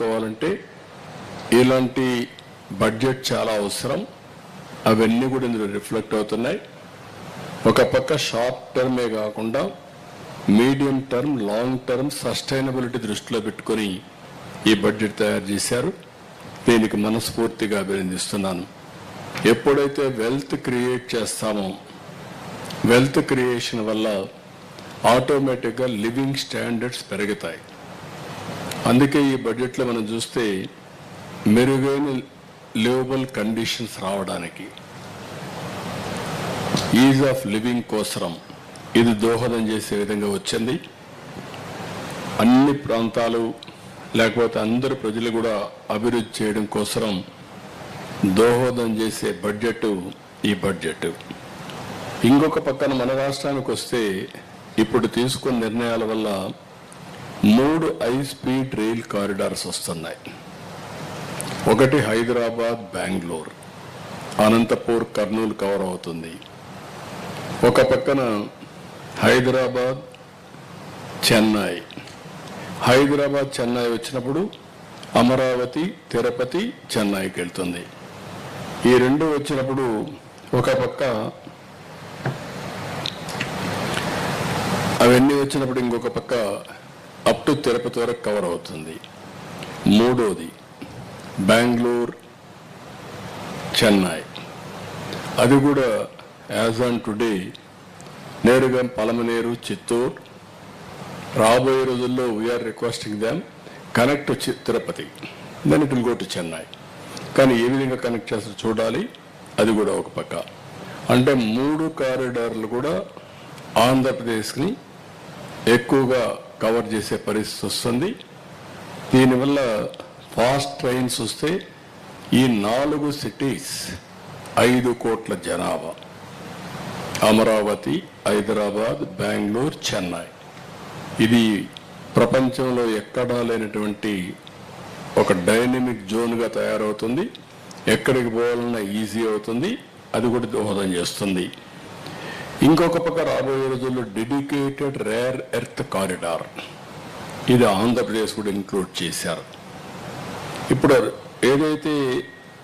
కావాలంటే ఇలాంటి బడ్జెట్ చాలా అవసరం. అవన్నీ కూడా ఇందులో రిఫ్లెక్ట్ అవుతున్నాయి. ఒక పక్క షార్ట్ టర్మే కాకుండా medium term, long term sustainability దృష్టిలో పెట్టుకొని ఈ బడ్జెట్ తయారు చేశారు. దీనికి మనస్ఫూర్తిగా అభినందిస్తున్నాను. ఎప్పుడైతే వెల్త్ క్రియేట్ చేస్తామో, వెల్త్ క్రియేషన్ వల్ల ఆటోమేటిక్గా లివింగ్ స్టాండర్డ్స్ పెరుగుతాయి. అందుకే ఈ బడ్జెట్లో మనం చూస్తే మెరుగైన లివబుల్ కండిషన్స్ రావడానికి, ఈజ్ ఆఫ్ లివింగ్ కోసరం ఇది దోహదం చేసే విధంగా వచ్చింది. అన్ని ప్రాంతాలు లేకపోతే అందరు ప్రజలు కూడా అభివృద్ధి చేయడం కోసం దోహదం చేసే బడ్జెట్ ఈ బడ్జెట్. ఇంకొక పక్కన మన రాష్ట్రానికి వస్తే ఇప్పుడు తీసుకున్న నిర్ణయాల వల్ల 3 హై స్పీడ్ రైల్ కారిడార్స్ వస్తున్నాయి. ఒకటి హైదరాబాద్, బెంగళూరు, అనంతపూర్, కర్నూలు కవర్ అవుతుంది. ఒక పక్కన హైదరాబాద్, చెన్నై. హైదరాబాద్, చెన్నై వచ్చినప్పుడు అమరావతి, తిరుపతి, చెన్నైకి వెళ్తుంది. ఈ రెండు వచ్చినప్పుడు ఒక పక్క అవన్నీ వచ్చినప్పుడు ఇంకొక పక్క అప్ టు తిరుపతి వరకు కవర్ అవుతుంది. మూడోది బెంగళూరు, చెన్నై. అది కూడా యాజ్ ఆన్ టుడే నేరుగా పలమనేరు, చిత్తూరు. రాబోయే రోజుల్లో we're requesting them connect Tirupati, then it will go to Chennai. కానీ ఏ విధంగా కనెక్ట్ చేస్తారో చూడాలి. అది కూడా ఒక పక్క. అంటే 3 కారిడార్లు కూడా ఆంధ్రప్రదేశ్ని ఎక్కువగా కవర్ చేసే పరిస్థితి వస్తుంది. దీనివల్ల ఫాస్ట్ ట్రైన్స్ వస్తే ఈ 4 సిటీస్ 5 కోట్ల జనాభా, అమరావతి, హైదరాబాద్, బెంగళూరు, చెన్నై, ఇది ప్రపంచంలో ఎక్కడా లేనటువంటి ఒక డైనమిక్ జోన్గా తయారవుతుంది. ఎక్కడికి పోవాలన్నా ఈజీ అవుతుంది. అది కూడా దోహదం చేస్తుంది. ఇంకొక పక్క రాబోయే రోజుల్లో డెడికేటెడ్ రేర్ ఎర్త్ కారిడార్, ఇది ఆంధ్రప్రదేశ్ కూడా ఇంక్లూడ్ చేశారు. ఇప్పుడు ఏదైతే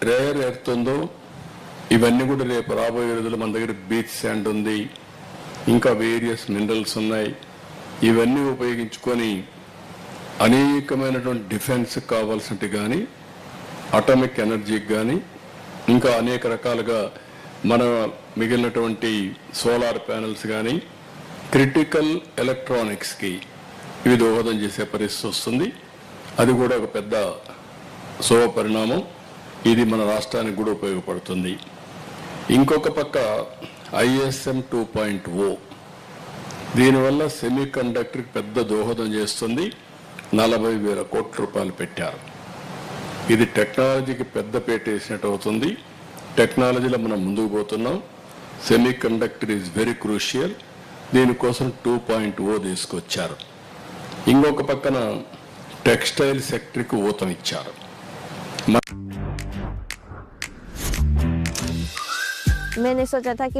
రేర్ ఎర్త్ ఉందో ఇవన్నీ కూడా రేపు రాబోయే రోజుల్లో మన దగ్గర బీచ్ శాండ్ ఉంది, ఇంకా వేరియస్ మినరల్స్ ఉన్నాయి. ఇవన్నీ ఉపయోగించుకొని అనేకమైనటువంటి డిఫెన్స్కి కావాల్సినవి కానీ, అటామిక్ ఎనర్జీకి కానీ, ఇంకా అనేక రకాలుగా మన మిగిలినటువంటి సోలార్ ప్యానెల్స్ కానీ, క్రిటికల్ ఎలక్ట్రానిక్స్కి ఇవి దోహదం చేసే పరిస్థితి వస్తుంది. అది కూడా ఒక పెద్ద శుభ పరిణామం. ఇది మన రాష్ట్రానికి కూడా ఉపయోగపడుతుంది. ఇంకొక పక్క ISM 2.0, దీనివల్ల సెమీ కండక్టర్కి పెద్ద దోహదం చేస్తుంది. 40,000 కోట్ల రూపాయలు పెట్టారు. ఇది టెక్నాలజీకి పెద్ద వేసినట్టు అవుతుంది. టెక్నాలజీలో మనం ముందుకు పోతున్నాం. Semi conductor is very crucial. దీనికోసం 2.0 తీసుకొచ్చారు. ఇంకొక పక్కన టెక్స్టైల్ సెక్టర్కి ఊతమిచ్చారు. मैंने सोचा था कि